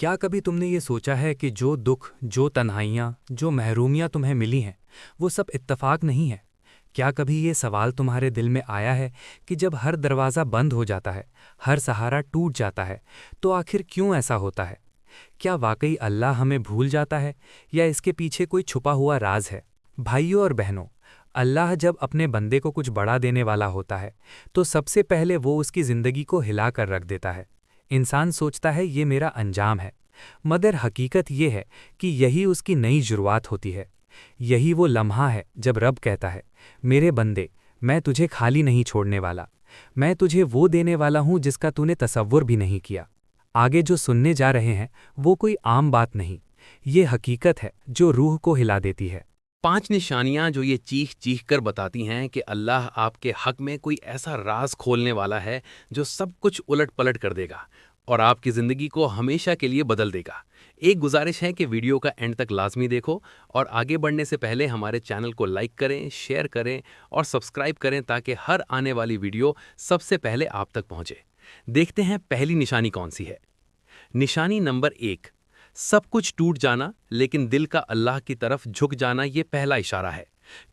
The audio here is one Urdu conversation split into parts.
کیا کبھی تم نے یہ سوچا ہے کہ جو دکھ، جو تنہائیاں، جو محرومیاں تمہیں ملی ہیں، وہ سب اتفاق نہیں ہے؟ کیا کبھی یہ سوال تمہارے دل میں آیا ہے کہ جب ہر دروازہ بند ہو جاتا ہے، ہر سہارا ٹوٹ جاتا ہے، تو آخر کیوں ایسا ہوتا ہے؟ کیا واقعی اللہ ہمیں بھول جاتا ہے یا اس کے پیچھے کوئی چھپا ہوا راز ہے؟ بھائیوں اور بہنوں، اللہ جب اپنے بندے کو کچھ بڑا دینے والا ہوتا ہے تو سب سے پہلے وہ اس کی زندگی کو ہلا کر رکھ دیتا ہے۔ انسان سوچتا ہے یہ میرا انجام ہے، مگر حقیقت یہ ہے کہ یہی اس کی نئی شروعات ہوتی ہے۔ یہی وہ لمحہ ہے جب رب کہتا ہے، میرے بندے، میں تجھے خالی نہیں چھوڑنے والا، میں تجھے وہ دینے والا ہوں جس کا تو نے تصور بھی نہیں کیا۔ آگے جو سننے جا رہے ہیں وہ کوئی عام بات نہیں، یہ حقیقت ہے جو روح کو ہلا دیتی ہے۔ 5 نشانیاں جو یہ چیخ چیخ کر بتاتی ہیں کہ اللہ آپ کے حق میں کوئی ایسا راز کھولنے والا ہے جو سب کچھ الٹ پلٹ کر دے گا اور آپ کی زندگی کو ہمیشہ کے لیے بدل دے گا۔ ایک گزارش ہے کہ ویڈیو کا اینڈ تک لازمی دیکھو اور آگے بڑھنے سے پہلے ہمارے چینل کو لائک کریں، شیئر کریں اور سبسکرائب کریں تاکہ ہر آنے والی ویڈیو سب سے پہلے آپ تک پہنچے۔ دیکھتے ہیں پہلی نشانی کون سی ہے۔ نشانی نمبر 1، سب کچھ ٹوٹ جانا لیکن دل کا اللہ کی طرف جھک جانا، یہ پہلا اشارہ ہے۔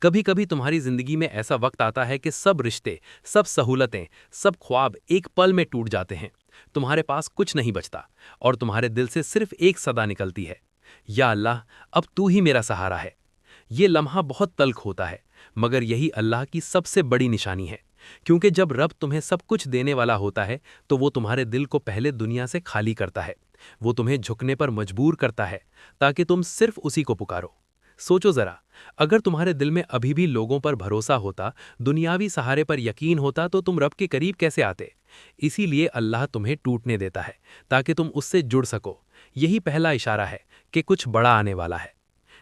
کبھی کبھی تمہاری زندگی میں ایسا وقت آتا ہے کہ سب رشتے، سب سہولتیں، سب خواب ایک پل میں ٹوٹ جاتے ہیں، تمہارے پاس کچھ نہیں بچتا اور تمہارے دل سے صرف ایک صدا نکلتی ہے، یا اللہ اب تو ہی میرا سہارا ہے۔ یہ لمحہ بہت تلخ ہوتا ہے، مگر یہی اللہ کی سب سے بڑی نشانی ہے، کیونکہ جب رب تمہیں سب کچھ دینے والا ہوتا ہے تو وہ تمہارے دل کو پہلے دنیا سے خالی کرتا ہے، وہ تمہیں جھکنے پر مجبور کرتا ہے تاکہ تم صرف اسی کو پکارو۔ سوچو ذرا، اگر تمہارے دل میں ابھی بھی لوگوں پر بھروسہ ہوتا، دنیاوی سہارے پر یقین ہوتا تو تم رب کے قریب کیسے آتے؟ اسی لیے اللہ تمہیں ٹوٹنے دیتا ہے تاکہ تم اس سے جڑ سکو۔ یہی پہلا اشارہ ہے کہ کچھ بڑا آنے والا ہے۔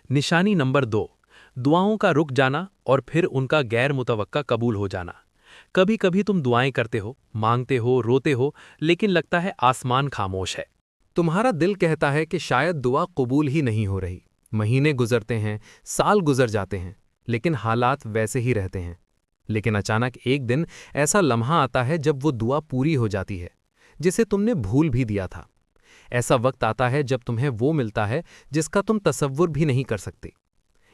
نشانی نمبر 2، دعاؤں کا رک جانا اور پھر ان کا غیر متوقع قبول ہو جانا۔ کبھی کبھی تم دعائیں کرتے ہو، مانگتے ہو، روتے ہو، لیکن لگتا ہے آسمان خاموش ہے۔ تمہارا دل کہتا ہے کہ شاید دعا قبول ہی نہیں ہو رہی۔ مہینے گزرتے ہیں، سال گزر جاتے ہیں، لیکن حالات ویسے ہی رہتے ہیں۔ لیکن اچانک ایک دن ایسا لمحہ آتا ہے جب وہ دعا پوری ہو جاتی ہے جسے تم نے بھول بھی دیا تھا۔ ایسا وقت آتا ہے جب تمہیں وہ ملتا ہے جس کا تم تصور بھی نہیں کر سکتے۔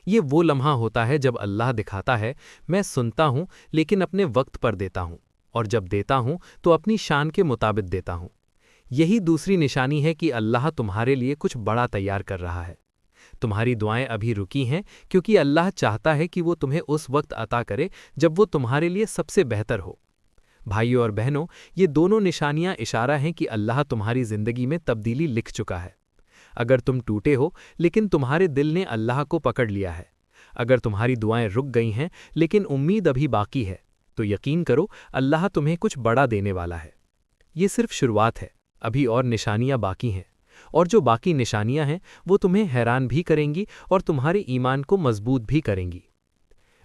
یہ وہ لمحہ ہوتا ہے جب اللہ دکھاتا ہے، میں سنتا ہوں لیکن اپنے وقت پر دیتا ہوں، اور جب دیتا ہوں تو اپنی شان کے مطابق دیتا ہوں۔ یہی دوسری نشانی ہے کہ اللہ تمہارے لیے کچھ بڑا تیار کر رہا ہے۔ تمہاری دعائیں ابھی رکی ہیں کیونکہ اللہ چاہتا ہے کہ وہ تمہیں اس وقت عطا کرے جب وہ تمہارے لیے سب سے بہتر ہو۔ بھائیوں اور بہنوں، یہ دونوں نشانیاں اشارہ ہیں کہ اللہ تمہاری زندگی میں تبدیلی لکھ چکا ہے۔ اگر تم ٹوٹے ہو لیکن تمہارے دل نے اللہ کو پکڑ لیا ہے، اگر تمہاری دعائیں رک گئی ہیں لیکن امید ابھی باقی ہے، تو یقین کرو اللہ تمہیں کچھ بڑا دینے والا ہے۔ یہ صرف شروعات ہے، ابھی اور نشانیاں باقی ہیں، اور جو باقی نشانیاں ہیں وہ تمہیں حیران بھی کریں گی اور تمہارے ایمان کو مضبوط بھی کریں گی۔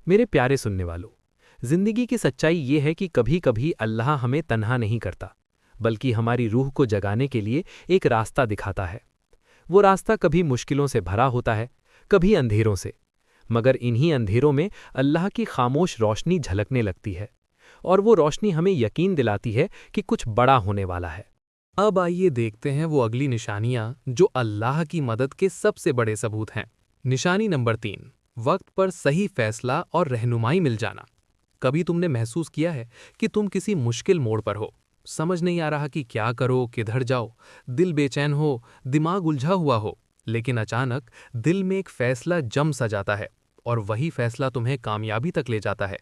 میرے پیارے سننے والوں، زندگی کی سچائی یہ ہے کہ کبھی کبھی اللہ ہمیں تنہا نہیں کرتا، بلکہ ہماری روح کو جگانے کے لیے ایک راستہ دکھاتا ہے۔ وہ راستہ کبھی مشکلوں سے بھرا ہوتا ہے، کبھی اندھیروں سے، مگر انہی اندھیروں میں اللہ کی خاموش روشنی جھلکنے لگتی ہے، اور وہ روشنی ہمیں یقین دلاتی ہے کہ کچھ بڑا ہونے والا ہے۔ اب آئیے دیکھتے ہیں وہ اگلی نشانیاں جو اللہ کی مدد کے سب سے بڑے ثبوت ہیں۔ نشانی نمبر 3، وقت پر صحیح فیصلہ اور رہنمائی مل جانا۔ کبھی تم نے محسوس کیا ہے کہ تم کسی مشکل موڑ پر ہو، سمجھ نہیں آ رہا کہ کیا کرو، کدھر جاؤ، دل بے چین ہو، دماغ الجھا ہوا ہو، لیکن اچانک دل میں ایک فیصلہ جم سا جاتا ہے اور وہی فیصلہ تمہیں کامیابی تک لے جاتا ہے۔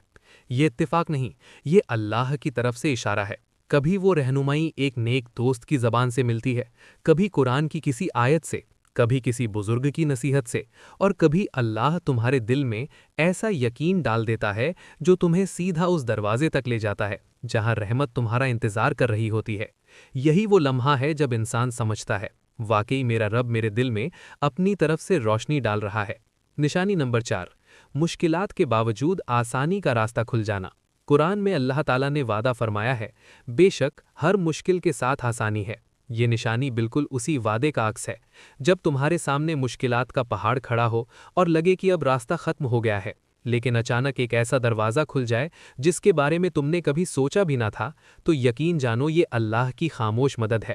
یہ اتفاق نہیں، یہ اللہ کی طرف سے اشارہ ہے۔ کبھی وہ رہنمائی ایک نیک دوست کی زبان سے ملتی ہے، کبھی قرآن کی کسی آیت سے، کبھی کسی بزرگ کی نصیحت سے، اور کبھی اللہ تمہارے دل میں ایسا یقین ڈال دیتا ہے جو تمہیں سیدھا اس دروازے تک لے جاتا ہے جہاں رحمت تمہارا انتظار کر رہی ہوتی ہے۔ یہی وہ لمحہ ہے جب انسان سمجھتا ہے، واقعی میرا رب میرے دل میں اپنی طرف سے روشنی ڈال رہا ہے۔ نشانی نمبر 4، مشکلات کے باوجود آسانی کا راستہ کھل جانا۔ قرآن میں اللہ تعالیٰ نے وعدہ فرمایا ہے، بے شک ہر مشکل کے ساتھ آسانی ہے۔ یہ نشانی بالکل اسی وعدے کا عکس ہے۔ جب تمہارے سامنے مشکلات کا پہاڑ کھڑا ہو اور لگے کہ اب راستہ ختم ہو گیا ہے، لیکن اچانک ایک ایسا دروازہ کھل جائے جس کے بارے میں تم نے کبھی سوچا بھی نہ تھا، تو یقین جانو یہ اللہ کی خاموش مدد ہے۔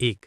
1.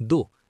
2.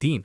3.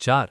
4.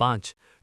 5.